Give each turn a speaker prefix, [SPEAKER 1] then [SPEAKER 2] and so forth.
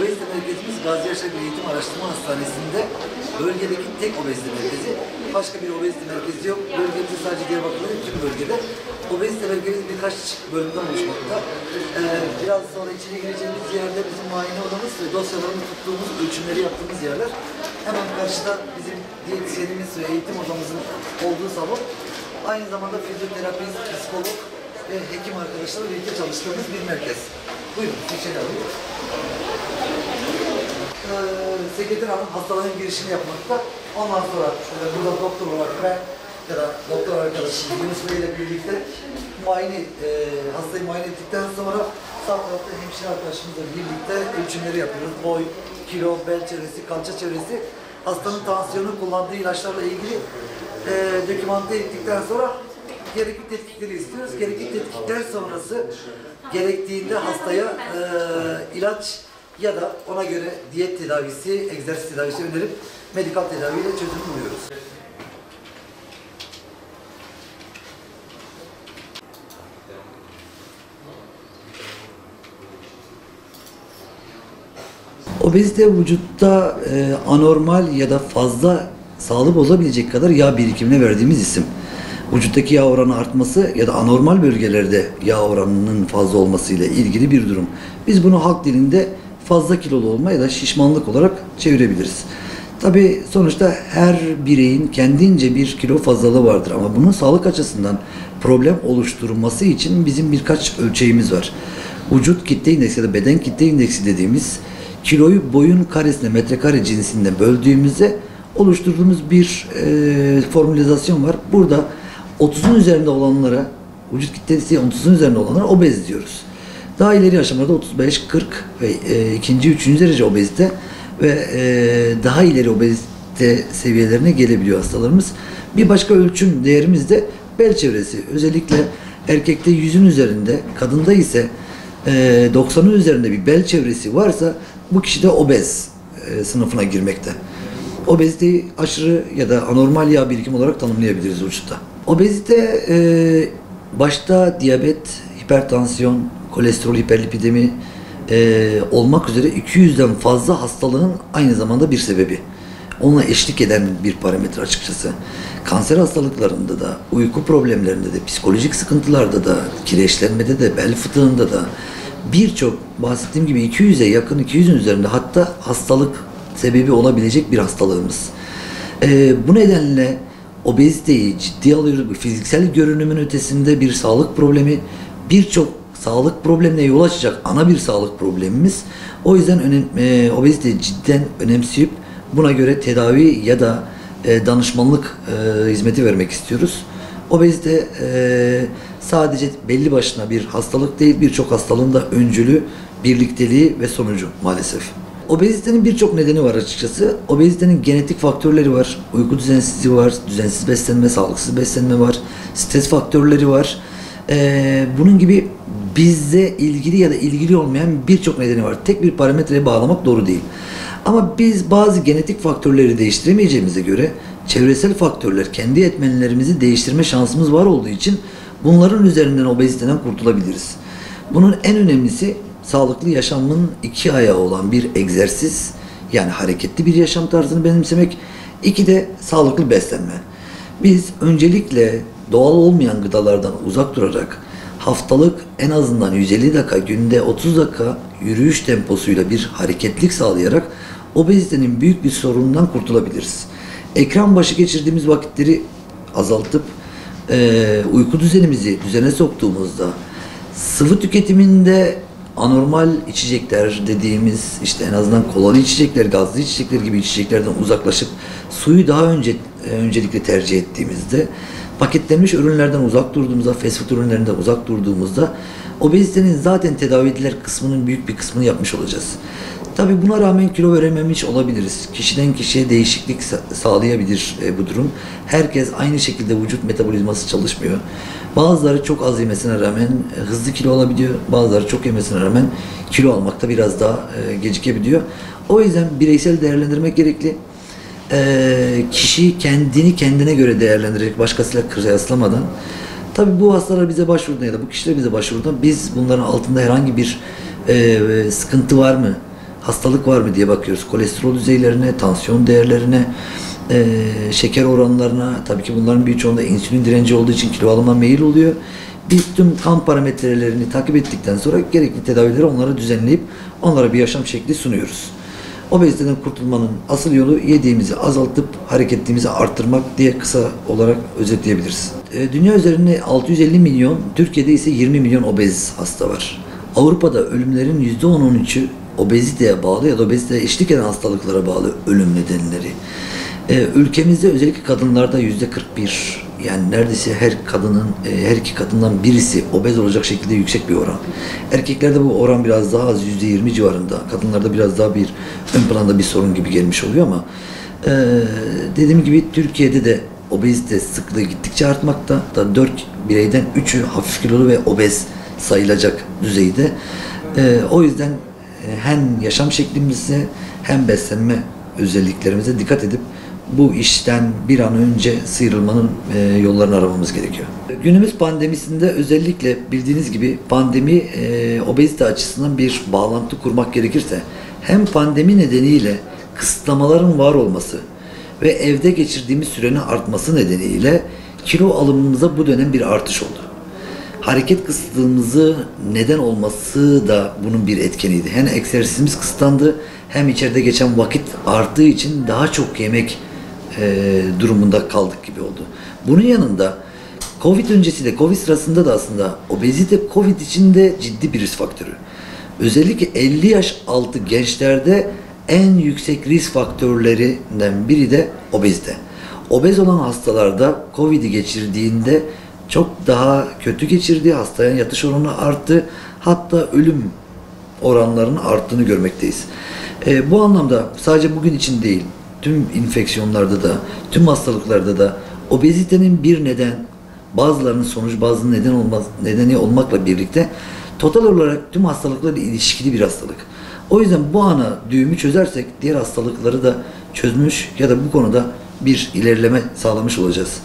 [SPEAKER 1] Obezite merkezimiz Gazi Yaşar Eğitim Araştırma Hastanesi'nde bölgedeki tek obezite merkezi. Başka bir obezite merkezi yok. Bölgemizde sadece Diyarbakır'da değil, tüm bölgede. Obezite merkezimiz birkaç bölümden oluşmakta. Biraz sonra içine gireceğimiz yerde bizim muayene odamız ve dosyalarını tuttuğumuz, ölçümleri yaptığımız yerler. Hemen karşıda bizim diyetisyenimiz ve eğitim odamızın olduğu salon. Aynı zamanda fizyoterapist, psikolog ve hekim arkadaşlarla birlikte çalıştığımız bir merkez. Buyurun, içeri alayım. Sekreter Hanım hastaların girişini yapmakta. Ondan sonra burada doktor olarak ben ya da doktor arkadaşım Yunus Bey ile birlikte hastayı muayene ettikten sonra sağ tarafta hemşire arkadaşımızla birlikte ölçümleri yapıyoruz. Boy, kilo, bel çevresi, kalça çevresi. Hastanın tansiyonu, kullandığı ilaçlarla ilgili dokümante ettikten sonra gerekli tetkikleri istiyoruz. Gerekli tetkikler sonrası gerektiğinde hastaya ilaç ya da ona göre diyet tedavisi, egzersiz tedavisi önerip medikal tedaviyle çözüm buluyoruz. Obezite vücutta anormal ya da fazla sağlığı bozabilecek kadar yağ birikimine verdiğimiz isim. Vücuttaki yağ oranı artması ya da anormal bölgelerde yağ oranının fazla olması ile ilgili bir durum. Biz bunu halk dilinde fazla kilolu olma ya da şişmanlık olarak çevirebiliriz. Tabii sonuçta her bireyin kendince bir kilo fazlalığı vardır ama bunun sağlık açısından problem oluşturması için bizim birkaç ölçeğimiz var. Vücut kitle indeksi ya da beden kitle indeksi dediğimiz kiloyu boyun karesine, metrekare cinsinden böldüğümüzde oluşturduğumuz bir formülizasyon var. Burada 30'un üzerinde olanlara, vücut kitlesi 30'un üzerinde olanlara obez diyoruz. Daha ileri aşamada 35, 40 ve ikinci, üçüncü derece obezite ve daha ileri obezite seviyelerine gelebiliyor hastalarımız. Bir başka ölçüm değerimiz de bel çevresi. Özellikle erkekte 100'ün üzerinde, kadında ise 90'ın üzerinde bir bel çevresi varsa bu kişi de obez sınıfına girmekte. Obeziteyi aşırı ya da anormal yağ birikimi olarak tanımlayabiliriz vücutta. Obezite başta diyabet, hipertansiyon, kolesterol, hiperlipidemi olmak üzere 200'den fazla hastalığın aynı zamanda bir sebebi. Onunla eşlik eden bir parametre açıkçası. Kanser hastalıklarında da, uyku problemlerinde de, psikolojik sıkıntılarda da, kireçlenmede de, bel fıtığında da birçok bahsettiğim gibi 200'e yakın, 200'ün üzerinde hatta hastalık sebebi olabilecek bir hastalığımız. Bu nedenle obeziteyi ciddiye alıyoruz. Bu fiziksel görünümün ötesinde bir sağlık problemi, birçok sağlık problemine yol açacak ana bir sağlık problemimiz. O yüzden obeziteyi cidden önemseyip buna göre tedavi ya da danışmanlık hizmeti vermek istiyoruz. Obezite sadece belli başına bir hastalık değil, birçok hastalığın da öncülü, birlikteliği ve sonucu maalesef. Obezitenin birçok nedeni var açıkçası. Obezitenin genetik faktörleri var, uyku düzensizliği var, düzensiz beslenme, sağlıksız beslenme var, stres faktörleri var. Bunun gibi bizle ilgili ya da ilgili olmayan birçok nedeni var. Tek bir parametreye bağlamak doğru değil. Ama biz bazı genetik faktörleri değiştiremeyeceğimize göre çevresel faktörler, kendi etmenlerimizi değiştirme şansımız var olduğu için bunların üzerinden obeziteden kurtulabiliriz. Bunun en önemlisi sağlıklı yaşamın iki ayağı olan bir egzersiz, yani hareketli bir yaşam tarzını benimsemek. İki de sağlıklı beslenme. Biz öncelikle doğal olmayan gıdalardan uzak durarak haftalık en azından 150 dakika, günde 30 dakika yürüyüş temposuyla bir hareketlik sağlayarak obezitenin büyük bir sorunundan kurtulabiliriz. Ekran başı geçirdiğimiz vakitleri azaltıp uyku düzenimizi düzene soktuğumuzda, sıvı tüketiminde anormal içecekler dediğimiz işte en azından kolalı içecekler, gazlı içecekler gibi içeceklerden uzaklaşıp suyu daha öncelikle tercih ettiğimizde, paketlenmiş ürünlerden uzak durduğumuzda, fast food ürünlerinden uzak durduğumuzda obezitenin zaten tedavi edilen kısmının büyük bir kısmını yapmış olacağız. Tabii buna rağmen kilo verememiş olabiliriz. Kişiden kişiye değişiklik sağlayabilir bu durum. Herkes aynı şekilde vücut metabolizması çalışmıyor. Bazıları çok az yemesine rağmen hızlı kilo alabiliyor. Bazıları çok yemesine rağmen kilo almakta biraz daha gecikebiliyor. O yüzden bireysel değerlendirmek gerekli. Kişi kendini kendine göre değerlendirecek, başkasıyla kıyaslamadan. Tabii bu hastalar bize başvurduğunda ya da bu kişiler bize başvurduğunda biz bunların altında herhangi bir sıkıntı var mı? hastalık var mı diye bakıyoruz. Kolesterol düzeylerine, tansiyon değerlerine, şeker oranlarına, tabii ki bunların birçoğunda insülin direnci olduğu için kilo alma meyil oluyor. Biz tüm kan parametrelerini takip ettikten sonra gerekli tedavileri onlara düzenleyip onlara bir yaşam şekli sunuyoruz. Obeziteden kurtulmanın asıl yolu yediğimizi azaltıp hareketimizi arttırmak diye kısa olarak özetleyebiliriz. Dünya üzerinde 650 milyon, Türkiye'de ise 20 milyon obez hasta var. Avrupa'da ölümlerin %10-13'ü obeziteye bağlı ya da obeziteye eşlik eden hastalıklara bağlı ölüm nedenleri. Ülkemizde özellikle kadınlarda %41, yani neredeyse her iki kadından birisi obez olacak şekilde yüksek bir oran. Erkeklerde bu oran biraz daha az, %20 civarında. Kadınlarda biraz daha bir ön planda bir sorun gibi gelmiş oluyor ama dediğim gibi Türkiye'de de obezite sıklığı gittikçe artmakta. 4 bireyden 3'ü hafif kilolu ve obez sayılacak düzeyde. O yüzden hem yaşam şeklimize hem beslenme özelliklerimize dikkat edip bu işten bir an önce sıyrılmanın yollarını aramamız gerekiyor. Günümüz pandemisinde özellikle bildiğiniz gibi pandemi obezite açısından bir bağlantı kurmak gerekirse hem pandemi nedeniyle kısıtlamaların var olması ve evde geçirdiğimiz sürenin artması nedeniyle kilo alımımıza bu dönem bir artış oldu. Hareket kısıtlığımızı neden olması da bunun bir etkeniydi. Hem egzersizimiz kısıtlandı hem içeride geçen vakit arttığı için daha çok yemek durumunda kaldık gibi oldu. Bunun yanında Covid öncesi de Covid sırasında da aslında obezite Covid için de ciddi bir risk faktörü. Özellikle 50 yaş altı gençlerde en yüksek risk faktörlerinden biri de obezite. Obez olan hastalarda Covid'i geçirdiğinde çok daha kötü geçirdi, hastaya yatış oranı arttı, hatta ölüm oranlarının arttığını görmekteyiz. Bu anlamda sadece bugün için değil, tüm infeksiyonlarda da, tüm hastalıklarda da obezitenin bir neden, bazılarının sonuç, bazılarının nedeni olmakla birlikte total olarak tüm hastalıklarla ilişkili bir hastalık. O yüzden bu ana düğümü çözersek diğer hastalıkları da çözmüş ya da bu konuda bir ilerleme sağlamış olacağız.